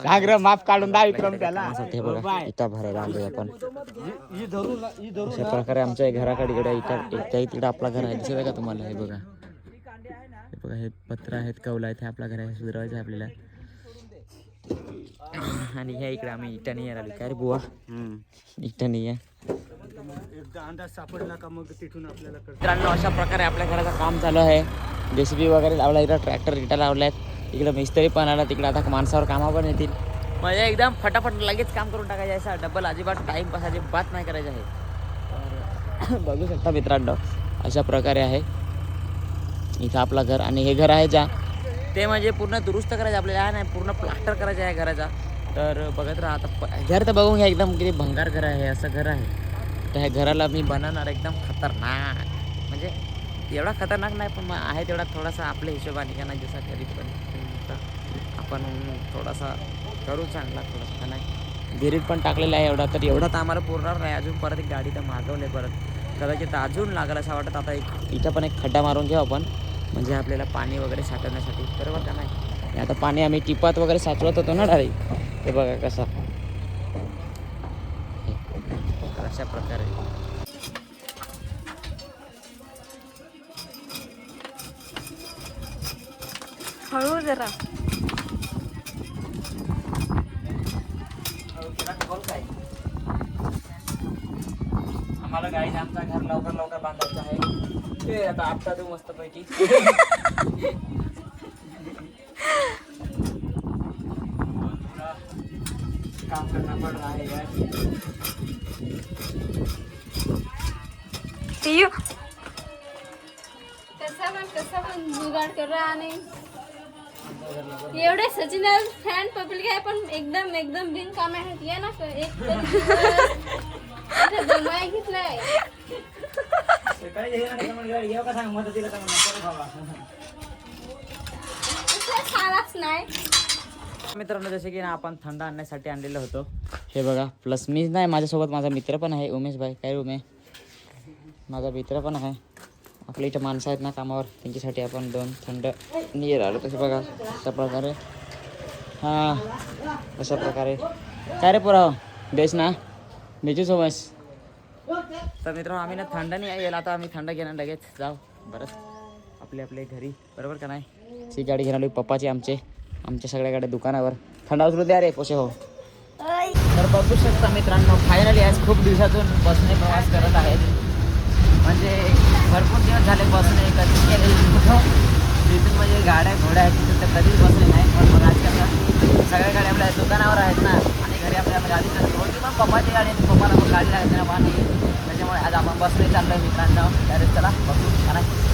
सागर माफ काढून दहा विक्रम त्याला हे बघा इटा भरायला आलोय आपण. अशा प्रकारे आमच्या घराकडे इटा तिकडे आपला घर आहे, दिसत आहे का तुम्हाला? हे बघा, हे बघा, हे पत्र आहेत, कौल आहेत, हे आपला घर आहे, सुधारायचं आहे आपल्याला. आणि ह्या इकडे आम्ही इटा नाही आली. काय रे बुवा, इटा नाही आहे. एकदा अंदाज सापडला का मग तिथून आपल्याला मित्रांनो अशा प्रकारे आपल्या घराचं काम चालू आहे. JCB वगैरे लावला, इकडे ट्रॅक्टर इटा लावला आहेत, इकडे मिस्त्री पण आला, तिकडे आता माणसावर कामावर पण येतील. म्हणजे एकदम फटाफट लगेच काम करून टाकायचं आहे. असा डबल अजिबात टाईमपास अजिबात नाही करायचं आहे. तर बघू शकता मित्रांनो अशा प्रकारे आहे इथं आपला घर. आणि हे घर आहे ज्या ते म्हणजे पूर्ण दुरुस्त करायचं आपल्याला, नाही पूर्ण प्लास्टर करायचं आहे घराचा. तर बघत राहा आता घर तर बघून घ्या, एकदम किती भंगार घर आहे, असं घर आहे. तर ह्या घराला मी बनवणार एकदम खतरनाक, म्हणजे एवढा खतरनाक नाही पण आहे तेवढा थोडासा आपल्या हिशोबाने का नाही, जसा गरीब पण आपण थोडासा करू चांगला थोडासा का नाही. गिरीट पण टाकलेला आहे एवढा, तर एवढा तर आम्हाला पुरणार नाही. अजून परत एक गाडी तर मागवले, परत कदाचित अजून लागेल असं वाटत. आता इथं पण एक खड्डा मारून घेऊ आपण, म्हणजे आपल्याला पाणी वगैरे साठवण्यासाठी, बरोबर का नाही. आता पाणी आम्ही टिपात वगैरे साचवत होतो ना डायरेक्ट, हे बघा कसा अशा प्रकारे. हळू जरा आम्हाला गाईने आमचा घर लवकर लवकर बांधायचं आहे. ते आता आपटा तू मस्त पैकी काम करना पड रहा है यार. कसा पण जुगाड कर रहा आणि एवढे सचिन फॅन पब्लिक आहे पण एकदम एकदम बिनकाम आहेत. ये ना एक जमाय घेतलाय सालाच नाही. मित्रांनो जसे की ना आपण थंड आणण्यासाठी आणलेलं होतं, हे बघा. प्लस मी नाही, माझ्यासोबत माझा मित्र पण आहे, उमेश भाई. काय उमेश, माझा मित्र पण आहे. आपल्या इथं माणसं आहेत ना कामावर, त्यांच्यासाठी आपण 2 थंड नीर आलो. तसे बघा अशा प्रकारे, हां अशा प्रकारे. काय रे पुराव बेस ना बेचू सोबस. तर मित्रांनो आम्ही ना थंड नाही यायला, आता आम्ही थंड घेणार लगेच जाऊ बरं आपल्या घरी, बरोबर का नाही. ती गाडी घेणार पप्पाची आमच्या सगळ्या गाड्या दुकानावर. थंडा उचलू द्या रे पोसे हो. तर बघू शकता मित्रांनो फायनली आज खूप दिवसातून बसने प्रवास करत आहेत. म्हणजे भरपूर दिवस झाले बसने कधीच गेले तिथून, म्हणजे गाड्या घोड्या आहेत तिथून तर कधीच बसले नाही. पण मग आज कसं सगळ्या गाड्या आपल्या दुकानावर आहेत ना, आणि घरी आपल्या गाडी होती पण पप्पाची गाडी, पप्पाला मग गाडी लागते ना पाणी, त्याच्यामुळे आज आपण बसने चाललो आहे मित्रांनो. डायरेक्ट चला बघू.